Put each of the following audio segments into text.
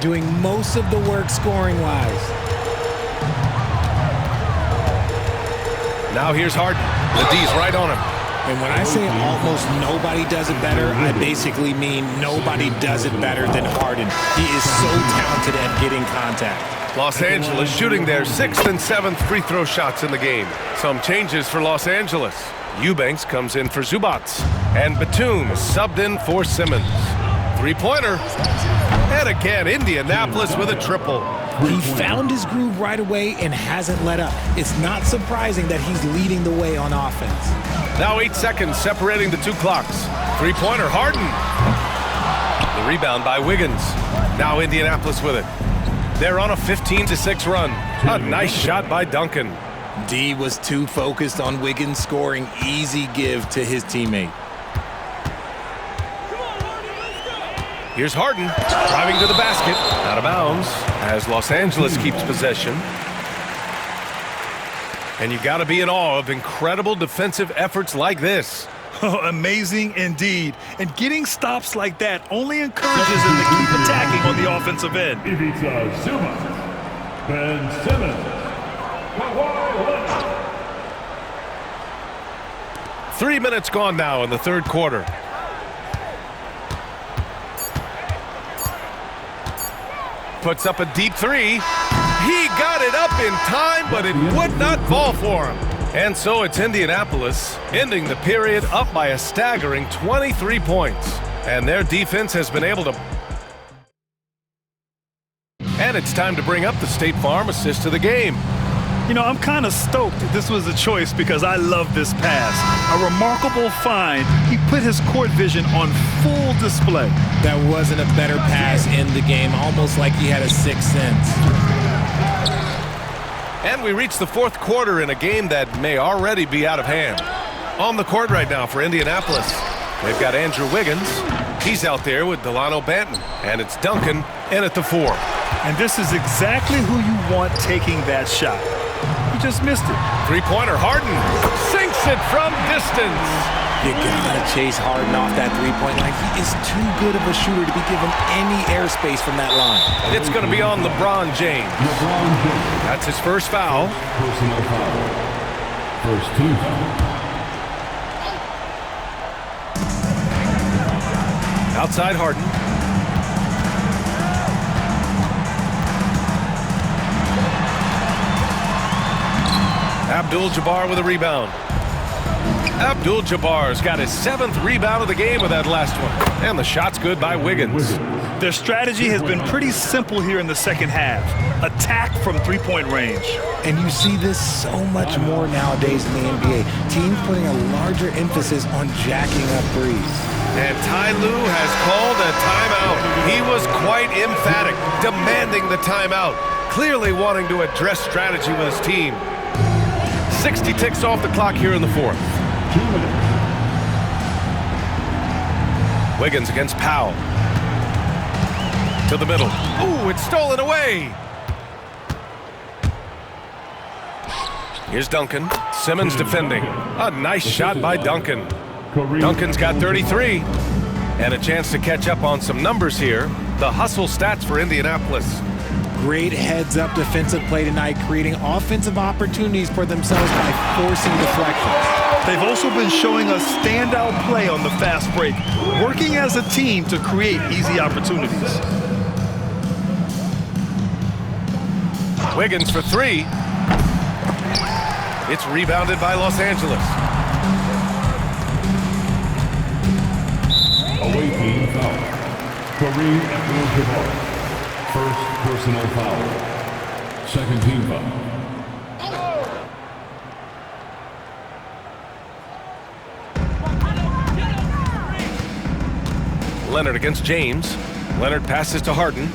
doing most of the work scoring-wise. Now here's Harden. The D's right on him. And when I say almost nobody does it better, I basically mean nobody does it better than Harden. He is so talented at getting contact. Los Angeles shooting their 6th and 7th free throw shots in the game. Some changes for Los Angeles. Eubanks comes in for Zubac. And Batum is subbed in for Simmons. Three-pointer. And again, Indianapolis with a triple. He found his groove right away and hasn't let up. It's not surprising that he's leading the way on offense. Now 8 seconds separating the two clocks. Three-pointer, Harden. The rebound by Wiggins. Now Indianapolis with it. They're on a 15-6 run. A nice shot by Duncan. D was too focused on Wiggins scoring. Easy give to his teammate. Here's Harden, driving to the basket, out of bounds, as Los Angeles keeps possession. And you got to be in awe of incredible defensive efforts like this. Oh, amazing indeed. And getting stops like that only encourages them to keep attacking on the offensive end. Ivica Zubac, Ben Simmons, Kawhi Leonard. 3 minutes gone now in the third quarter. Puts up a deep three. He got it up in time, but it would not fall for him. And so it's Indianapolis ending the period up by a staggering 23 points. And their defense has been able to... And it's time to bring up the State Farm assist of the game. You know, I'm kind of stoked this was a choice because I love this pass. A remarkable find. He put his court vision on full display. That wasn't a better pass in the game, almost like he had a sixth sense. And we reach the fourth quarter in a game that may already be out of hand. On the court right now for Indianapolis, they've got Andrew Wiggins. He's out there with Delano Banton. And it's Duncan in at the 4. And this is exactly who you want taking that shot. He just missed it. Three-pointer, Harden sinks it from distance. You gotta chase Harden off that three-point line. He is too good of a shooter to be given any airspace from that line. It's going to be on LeBron James. That's his first foul. Personal foul. First team foul. Outside Harden. Abdul-Jabbar with a rebound. Abdul-Jabbar's got his 7th rebound of the game with that last one. And the shot's good by Wiggins. Their strategy has been pretty simple here in the second half. Attack from three-point range. And you see this so much more nowadays in the NBA. Teams putting a larger emphasis on jacking up threes. And Ty Lue has called a timeout. He was quite emphatic, demanding the timeout, clearly wanting to address strategy with his team. 60 ticks off the clock here in the fourth. 2 minutes. Wiggins against Powell. To the middle. Ooh, it's stolen away. Here's Duncan. Simmons defending. A nice shot by Duncan. Duncan's got 33. And a chance to catch up on some numbers here. The hustle stats for Indianapolis. Great heads-up defensive play tonight, creating offensive opportunities for themselves by forcing deflections. They've also been showing a standout play on the fast break, working as a team to create easy opportunities. Wiggins for 3. It's rebounded by Los Angeles. Away team foul. Kareem Abdul-Jabbar. First personal foul. Second team foul. Leonard against James. Leonard passes to Harden.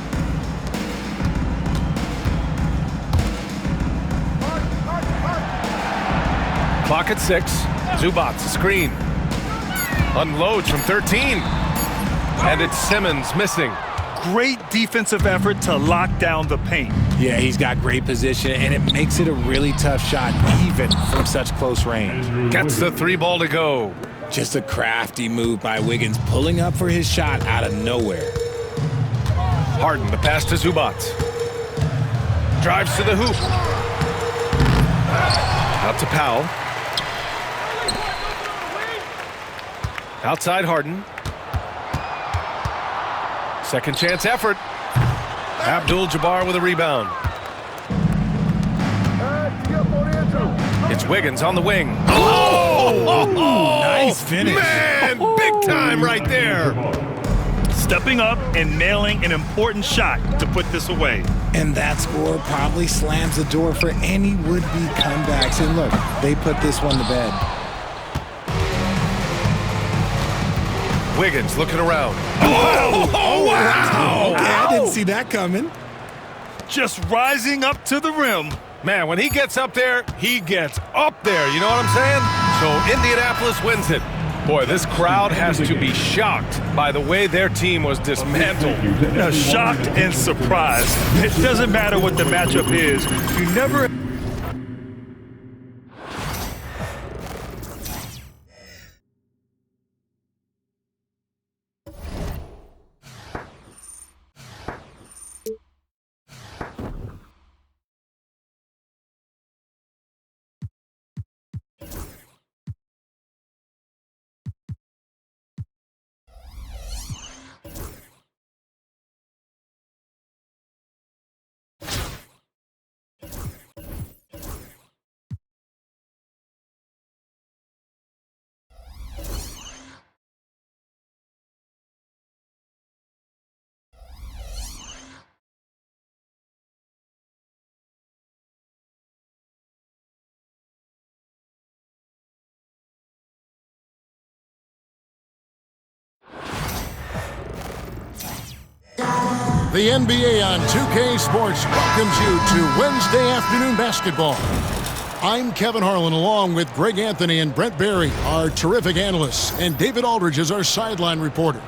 Clock at 6. Zubac, screen. Unloads from 13. And it's Simmons missing. Great defensive effort to lock down the paint. Yeah, he's got great position, and it makes it a really tough shot, even from such close range. Gets the 3 ball to go. Just a crafty move by Wiggins, pulling up for his shot out of nowhere. Harden, the pass to Zubac. Drives to the hoop. Out to Powell. Outside Harden. Second chance effort. Abdul-Jabbar with a rebound. It's Wiggins on the wing. Oh, nice finish. Man, big time right there. Stepping up and nailing an important shot to put this away. And that score probably slams the door for any would-be comebacks. And look, they put this one to bed. Wiggins looking around. Oh, wow. Okay, I didn't see that coming. Just rising up to the rim. Man, when he gets up there, he gets up there. You know what I'm saying? So Indianapolis wins it. Boy, this crowd has to be shocked by the way their team was dismantled. Now, shocked and surprised. It doesn't matter what the matchup is. You never... The NBA on 2K Sports welcomes you to Wednesday afternoon basketball. I'm Kevin Harlan along with Greg Anthony and Brent Barry, our terrific analysts, and David Aldridge is our sideline reporter.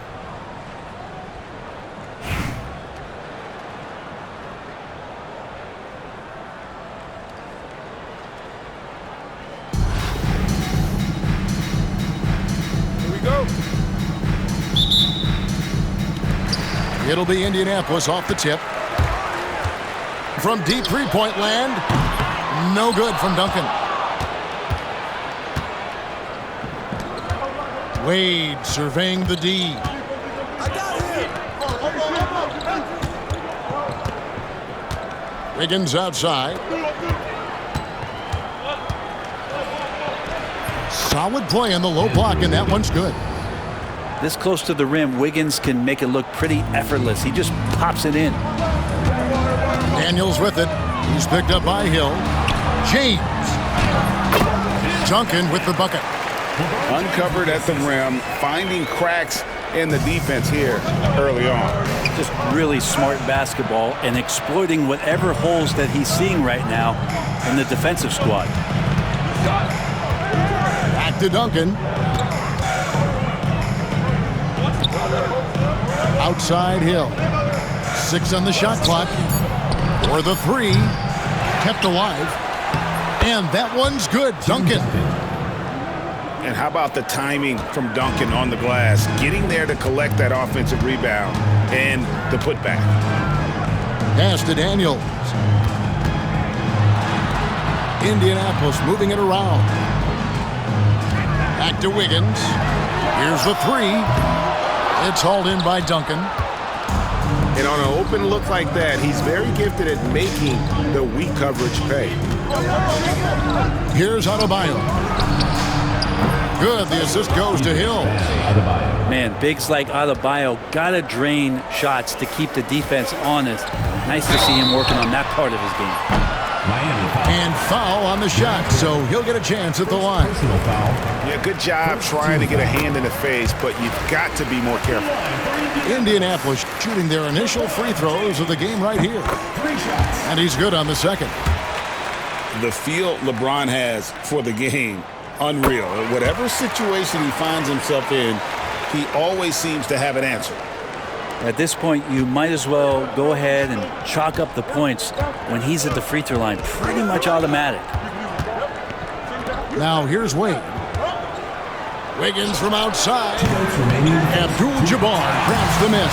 Here we go. It'll be Indianapolis off the tip. From deep three-point land, no good from Duncan. Wade surveying the D. Wiggins outside. Solid play in the low block, and that one's good. This close to the rim, Wiggins can make it look pretty effortless. He just pops it in. Daniels with it. He's picked up by Hill. James. Duncan with the bucket. Uncovered at the rim, finding cracks in the defense here early on. Just really smart basketball and exploiting whatever holes that he's seeing right now in the defensive squad. Back to Duncan. Outside Hill. 6 on the shot clock. For the 3. Kept alive. And that one's good. Duncan. And how about the timing from Duncan on the glass, getting there to collect that offensive rebound and the putback. Pass to Daniels. Indianapolis moving it around. Back to Wiggins. Here's the 3. It's hauled in by Duncan. And on an open look like that, he's very gifted at making the weak coverage pay. Here's Adebayo. Good. The assist goes to Hill. Man, bigs like Adebayo gotta drain shots to keep the defense honest. Nice to see him working on that part of his game. And foul on the shot, so he'll get a chance at the line. Yeah, good job trying to get a hand in the face, but you've got to be more careful. Indianapolis shooting their initial free throws of the game right here. And he's good on the second. The feel LeBron has for the game, unreal. Whatever situation he finds himself in, he always seems to have an answer. At this point, you might as well go ahead and chalk up the points when he's at the free throw line. Pretty much automatic. Now here's Wade. Wiggins from outside. Abdul-Jabbar grabs the miss.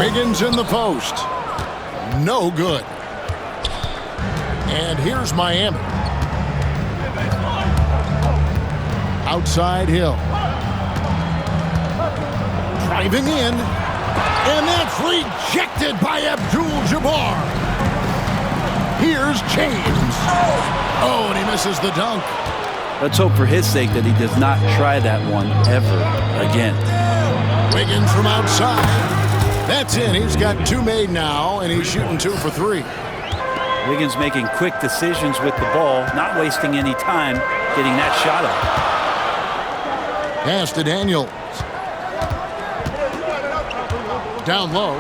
Wiggins in the post. No good. And here's Miami. Outside Hill. Driving in. And that's rejected by Abdul-Jabbar. Here's James. Oh, and he misses the dunk. Let's hope for his sake that he does not try that one ever again. Wiggins from outside. That's in. He's got 2 made now, and he's shooting 2 for 3. Wiggins making quick decisions with the ball, not wasting any time getting that shot up. Pass to Daniels. Down low.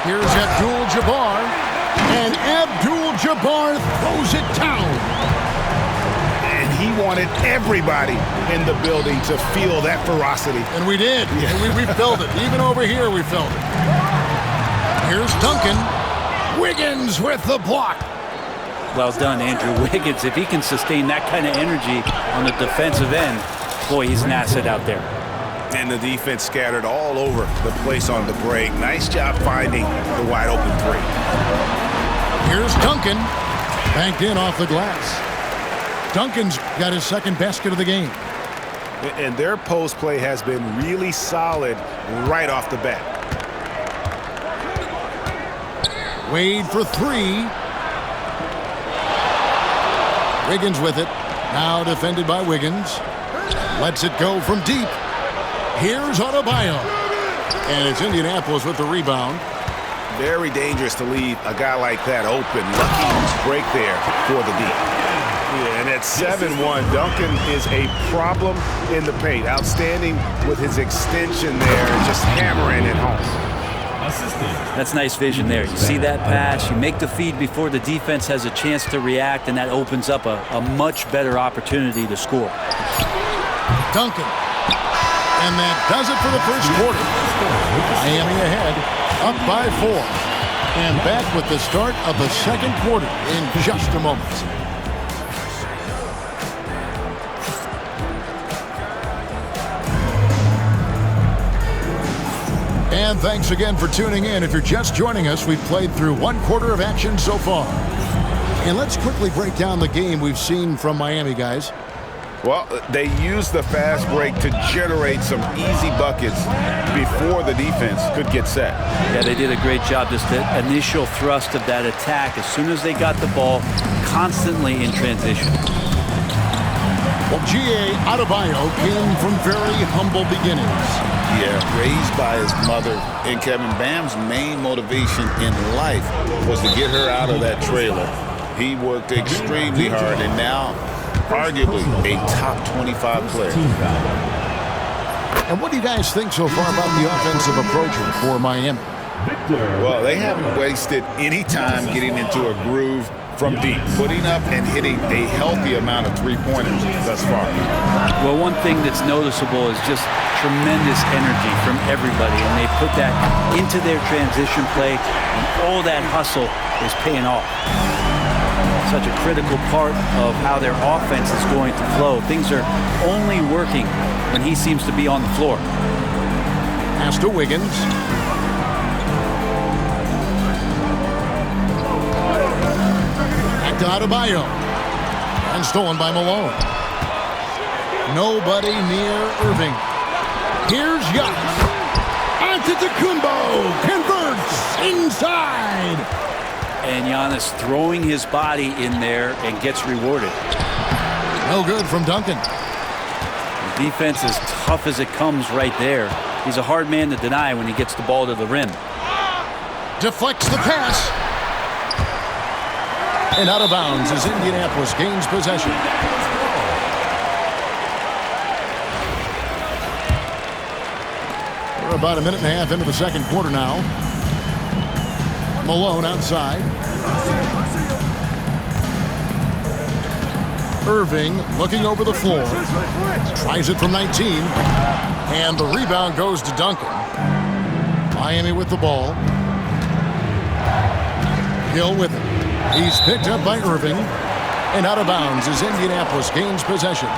Here's Abdul-Jabbar. And Abdul-Jabbar throws it down. And he wanted everybody in the building to feel that ferocity. And we did. Yeah. We felt it. Even over here, we felt it. Here's Duncan. Wiggins with the block. Well done, Andrew Wiggins. If he can sustain that kind of energy on the defensive end, boy, he's an asset out there. And the defense scattered all over the place on the break. Nice job finding the wide open 3. Here's Duncan. Banked in off the glass. Duncan's got his second basket of the game. And their post play has been really solid right off the bat. Wade for 3. Wiggins with it. Now defended by Wiggins. Lets it go from deep. Here's Adebayo. And it's Indianapolis with the rebound. Very dangerous to leave a guy like that open. Lucky break there for the deep. Yeah, and at 7-1, Duncan is a problem in the paint. Outstanding with his extension there, just hammering it home. That's nice vision there. You see that pass, you make the feed before the defense has a chance to react, and that opens up a much better opportunity to score. Duncan. And that does it for the first quarter. Miami ahead, up by 4. And back with the start of the second quarter in just a moment. And thanks again for tuning in. If you're just joining us, we've played through 1 quarter of action so far. And let's quickly break down the game we've seen from Miami, guys. Well, they used the fast break to generate some easy buckets before the defense could get set. Yeah, they did a great job. Just the initial thrust of that attack, as soon as they got the ball, constantly in transition. Well, G.A. Adebayo came from very humble beginnings. Yeah, raised by his mother. And Kevin, Bam's main motivation in life was to get her out of that trailer. He worked extremely hard, and now arguably a top 25 player. And what do you guys think so far about the offensive approach for Miami? Well, they haven't wasted any time getting into a groove from deep, putting up and hitting a healthy amount of 3-pointers thus far. Well, one thing that's noticeable is just tremendous energy from everybody, and they put that into their transition play, and all that hustle is paying off. Such a critical part of how their offense is going to flow. Things are only working when he seems to be on the floor. Pass to Wiggins. Back to Adebayo. And stolen by Malone. Nobody near Irving. Here's Giannis. Antetokounmpo converts inside. And Giannis throwing his body in there and gets rewarded. No good from Duncan. The defense is tough as it comes right there. He's a hard man to deny when he gets the ball to the rim. Deflects the pass. And out of bounds as Indianapolis gains possession. We're about a minute and a half into the second quarter now. Malone outside. Irving looking over the floor. Tries it from 19. And the rebound goes to Duncan. Miami with the ball. Hill with it. He's picked up by Irving. And out of bounds as Indianapolis gains possession.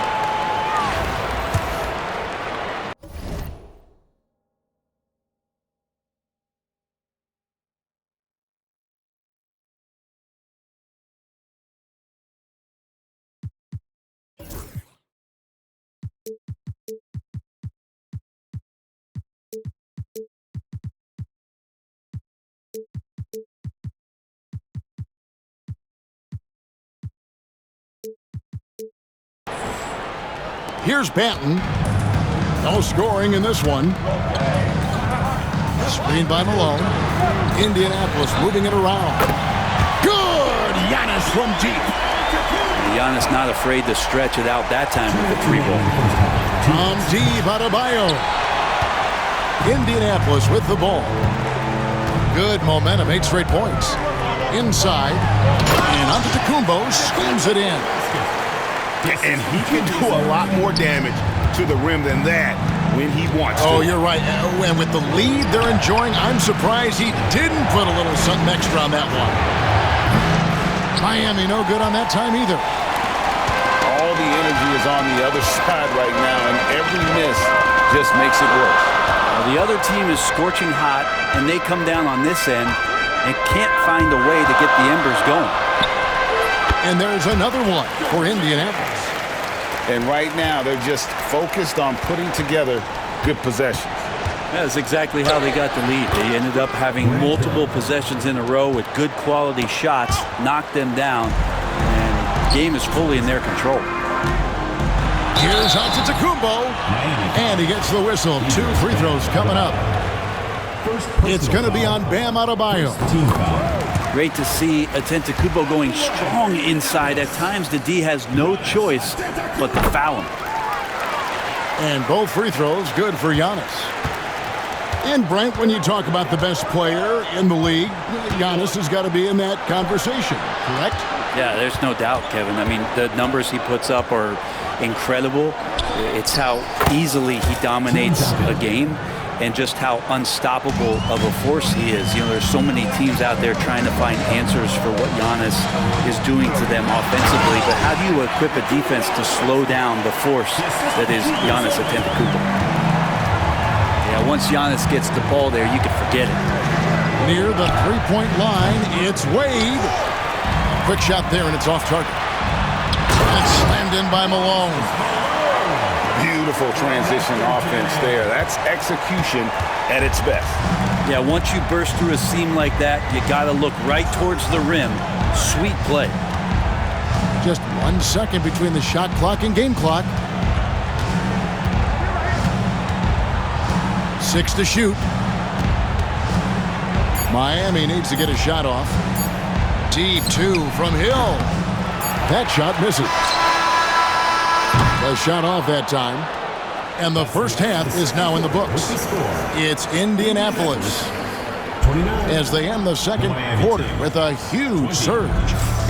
Here's Banton. No scoring in this one. Screen by Malone. Indianapolis moving it around. Good! Giannis from deep. Giannis not afraid to stretch it out that time with the 3-ball. From deep, Adebayo. Indianapolis with the ball. Good momentum, 8 straight points. Inside, and Antetokounmpo slams it in. And he can do a lot more damage to the rim than that when he wants to. Oh, you're right. And with the lead they're enjoying, I'm surprised he didn't put a little something extra on that one. Miami no good on that time either. All the energy is on the other side right now, and every miss just makes it worse. Well, the other team is scorching hot, and they come down on this end and can't find a way to get the embers going. And there's another one for Indianapolis. And right now, they're just focused on putting together good possessions. That's exactly how they got the lead. They ended up having multiple possessions in a row with good quality shots, knocked them down, and the game is fully in their control. Here's Antetokounmpo, and he gets the whistle. 2 free throws coming up. It's going to be on Bam Adebayo. Great to see Antetokounmpo going strong inside. At times, the D has no choice but to foul him. And both free throws good for Giannis. And Brent, when you talk about the best player in the league, Giannis has got to be in that conversation, correct? Yeah, there's no doubt, Kevin. I mean, the numbers he puts up are incredible. It's how easily he dominates a game and just how unstoppable of a force he is. You know, there's so many teams out there trying to find answers for what Giannis is doing to them offensively, but how do you equip a defense to slow down the force that is Giannis Antetokounmpo? Yeah, once Giannis gets the ball there, you can forget it. Near the three-point line, it's Wade. Quick shot there, and it's off target. And it's slammed in by Malone. Beautiful transition offense there. That's execution at its best. Yeah, once you burst through a seam like that, you got to look right towards the rim. Sweet play. Just 1 second between the shot clock and game clock. 6 to shoot. Miami needs to get a shot off. Deep 2 from Hill. That shot misses. A shot off that time. And the first half is now in the books. It's Indianapolis as they end the second quarter with a huge surge,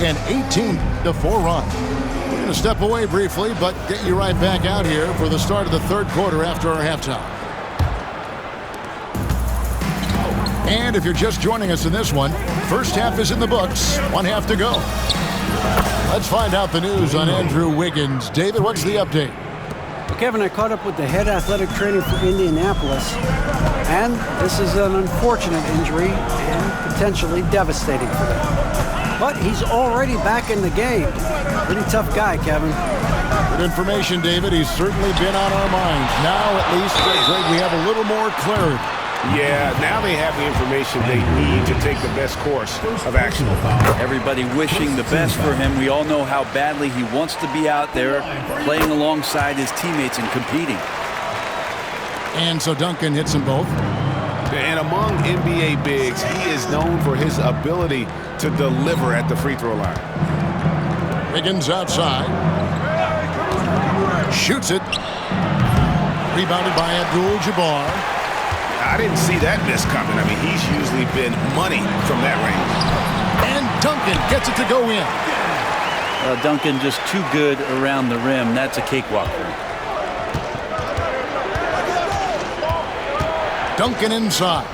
an 18-4 run. We're going to step away briefly, but get you right back out here for the start of the third quarter after our halftime. And if you're just joining us in this one, first half is in the books, 1 half to go. Let's find out the news on Andrew Wiggins. David, what's the update? Well, Kevin, I caught up with the head athletic trainer for Indianapolis, and this is an unfortunate injury and potentially devastating for them. But he's already back in the game. Pretty tough guy, Kevin. Good information, David. He's certainly been on our minds. Now, at least, Greg, we have a little more clarity. Yeah, now they have the information they need to take the best course of action. Everybody wishing the best for him. We all know how badly he wants to be out there playing alongside his teammates and competing. And so Duncan hits them both. And among NBA bigs, he is known for his ability to deliver at the free throw line. Wiggins outside. Shoots it. Rebounded by Abdul-Jabbar. I didn't see that miss coming. I mean, he's usually been money from that range. And Duncan gets it to go in. Duncan just too good around the rim. That's a cakewalk for him. Duncan inside.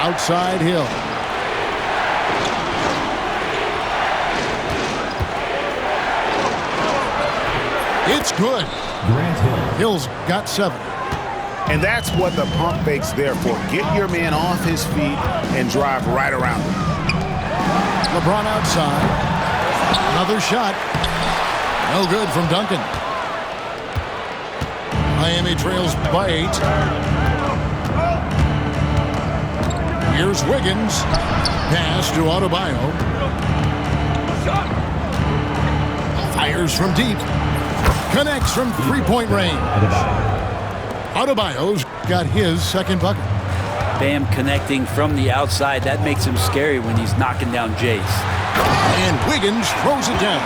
Outside Hill. It's good. Hill's got 7. And that's what the pump fake's there for. Get your man off his feet and drive right around him. LeBron outside. Another shot. No good from Duncan. Miami trails by 8. Here's Wiggins. Pass to Adebayo. Fires from deep. connects from three-point range. Adebayo's got his second bucket. Bam connecting from the outside. That makes him scary when he's knocking down Jace. And Wiggins throws it down.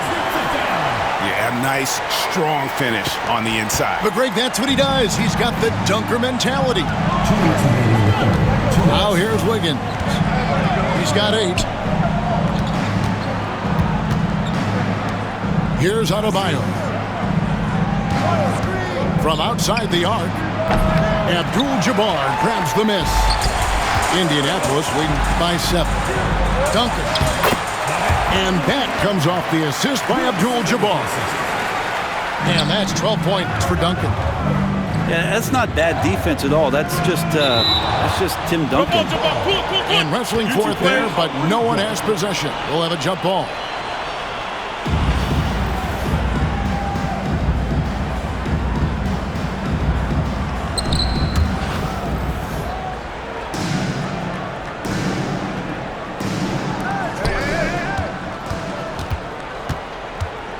Yeah, nice, strong finish on the inside. But Greg, that's what he does. He's got the dunker mentality. Now here's Wiggins. He's got 8. Here's Adebayo. From outside the arc, Abdul-Jabbar grabs the miss. Indianapolis leading by 7. Duncan. And that comes off the assist by Abdul-Jabbar. And that's 12 points for Duncan. Yeah, that's not bad defense at all. That's just Tim Duncan. And wrestling for it there, but no one has possession. We'll have a jump ball.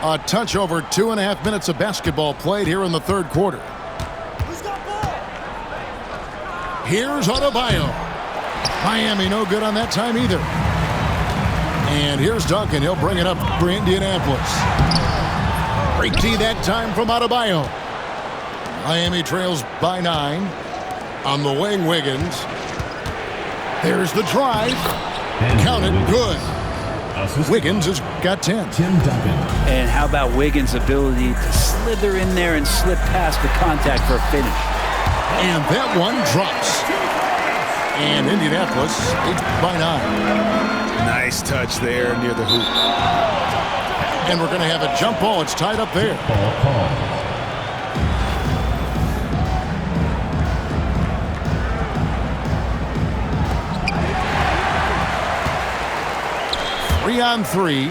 A touch over 2.5 minutes of basketball played here in the third quarter. Here's Adebayo. Miami no good on that time either. And here's Duncan. He'll bring it up for Indianapolis. Great D that time from Adebayo. Miami trails by 9. On the wing, Wiggins. There's the drive. Count it, good. Wiggins has got 10. And how about Wiggins' ability to slither in there and slip past the contact for a finish? And that one drops. And Indianapolis leads by 9. Nice touch there near the hoop. And we're going to have a jump ball. It's tied up there. 3-on-3.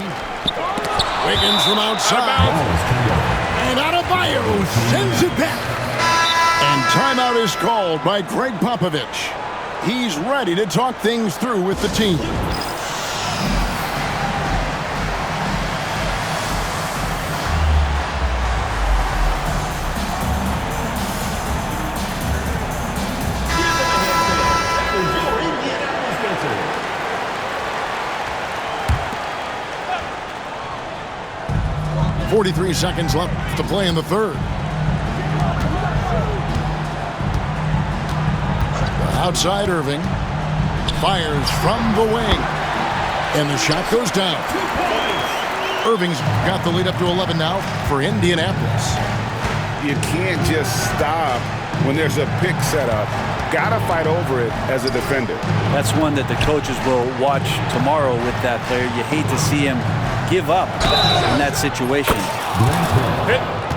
Wiggins from outside. And Adebayo sends it back. And timeout is called by Greg Popovich. He's ready to talk things through with the team. .43 seconds left to play in the third. Outside Irving. Fires from the wing. And the shot goes down. Irving's got the lead up to 11 now for Indianapolis. You can't just stop when there's a pick set up. Gotta fight over it as a defender. That's one that the coaches will watch tomorrow with that player. You hate to see him give up in that situation.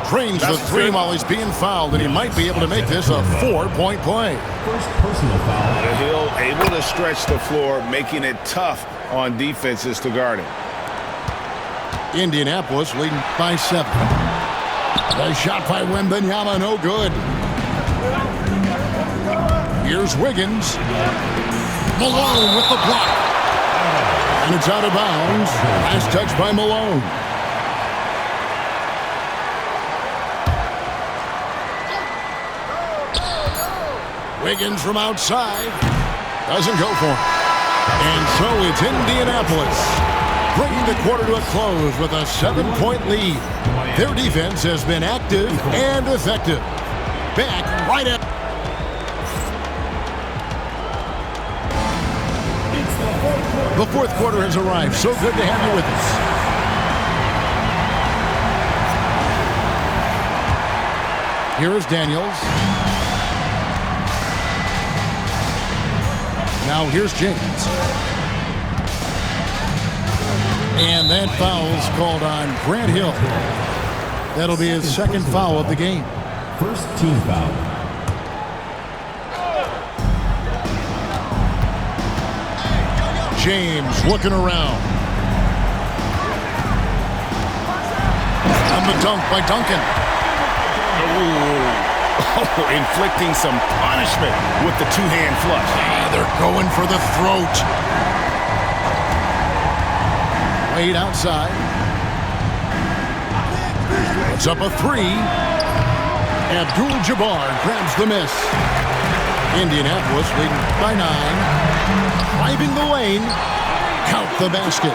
Drains the three while he's being fouled, and he might be able to make this a 4-point play. First personal foul. Hill able to stretch the floor, making it tough on defenses to guard him. Indianapolis leading by 7. The shot by Wembanyama, no good. Here's Wiggins. Malone with the block. And it's out of bounds. Last touch by Malone. Wiggins from outside. Doesn't go for it. And so it's Indianapolis bringing the quarter to a close with a 7-point lead. Their defense has been active and effective. Back right at... The fourth quarter has arrived. So good to have you with us. Here is Daniels. Now here's James. And that foul's called on Grant Hill. That'll be his second foul of the game. First team foul. James looking around. And the dunk by Duncan. Inflicting some punishment with the two-hand flush. Yeah, they're going for the throat. Wade outside. Puts up a three. Abdul-Jabbar grabs the miss. Indianapolis leading by 9. Driving the lane. Count the basket.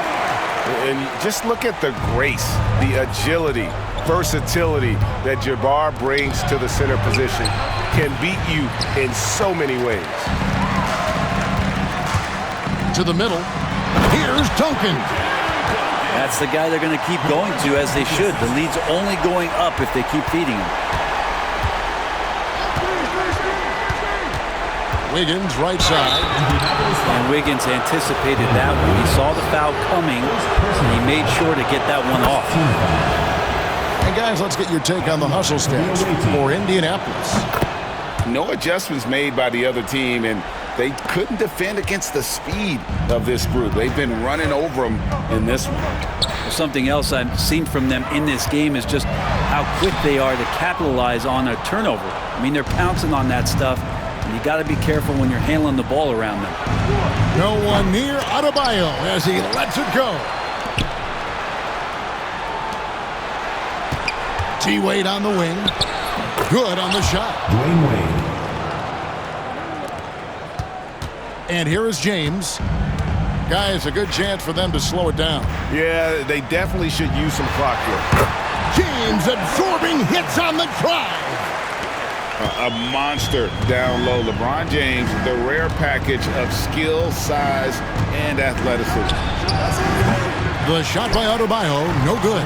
And just look at the grace, the agility, versatility that Jabbar brings to the center position. Can beat you in so many ways. To the middle. Here's Duncan. That's the guy they're going to keep going to, as they should. The lead's only going up if they keep feeding him. Wiggins right side. And Wiggins anticipated that when he saw the foul coming, and he made sure to get that one off. And guys, let's get your take on the hustle stats for Indianapolis. No adjustments made by the other team, and they couldn't defend against the speed of this group. They've been running over them in this one. Well, something else I've seen from them in this game is just how quick they are to capitalize on a turnover. I mean, they're pouncing on that stuff. You got to be careful when you're handling the ball around them. No one near Adebayo as he lets it go. T-Wade on the wing. Good on the shot. Dwayne Wade. And here is James. Guys, a good chance for them to slow it down. Yeah, they definitely should use some clock here. James absorbing hits on the drive. A monster down low. LeBron James, the rare package of skill, size, and athleticism. The shot by Adebayo, no good.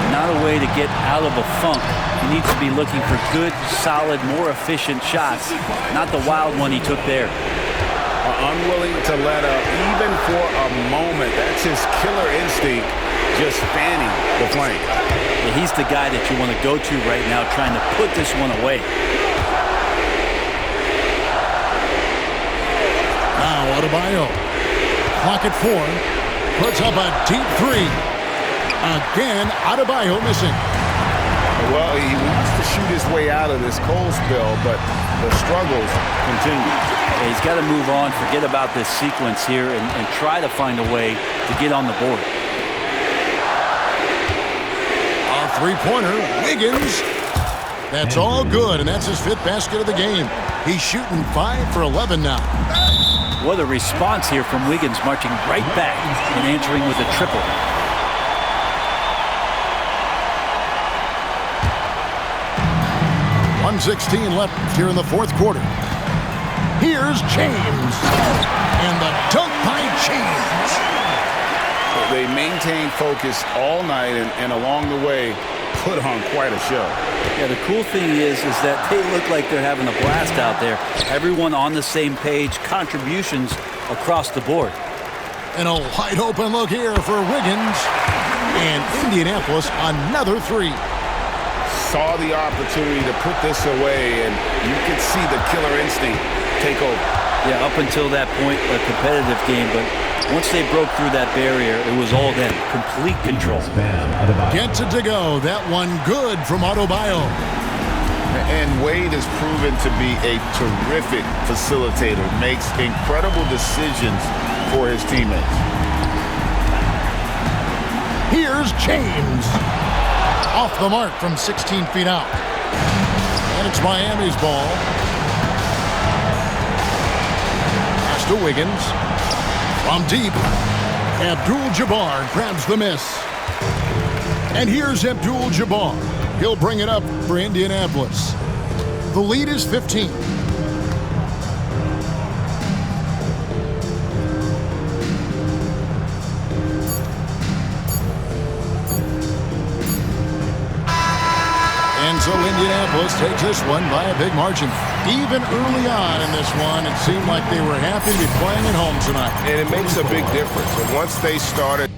Not a way to get out of a funk. He needs to be looking for good, solid, more efficient shots, not the wild one he took there. Unwilling to let up, even for a moment. That's his killer instinct, just fanning the flank. Yeah, he's the guy that you want to go to right now, trying to put this one away. Now Adebayo. Clock at 4. Puts up a deep three. Again, Adebayo missing. Well, he wants to shoot his way out of this cold spell, but the struggles continue. Yeah, he's got to move on, forget about this sequence here, and try to find a way to get on the board. Three-pointer, Wiggins. That's all good, and that's his 5th basket of the game. He's shooting 5 for 11 now. What a response here from Wiggins, marching right back and answering with a triple. .116 left here in the 4th quarter. Here's James. And the dunk by James. They maintain focus all night and along the way put on quite a show. Yeah, the cool thing is that they look like they're having a blast out there. Everyone on the same page, contributions across the board. And a wide open look here for Wiggins. And Indianapolis another three. Saw the opportunity to put this away, and you could see the killer instinct take over. Yeah, up until that point, a competitive game, but once they broke through that barrier, it was all them. Complete control. Gets it to go. That one good from Adebayo. And Wade has proven to be a terrific facilitator. Makes incredible decisions for his teammates. Here's James. Off the mark from 16 feet out. And it's Miami's ball. Pass to Wiggins. From deep, Abdul-Jabbar grabs the miss. And here's Abdul-Jabbar. He'll bring it up for Indianapolis. The lead is 15. And so Indianapolis takes this one by a big margin. Even early on in this one, it seemed like they were happy to be playing at home tonight. And it makes a big difference. And once they started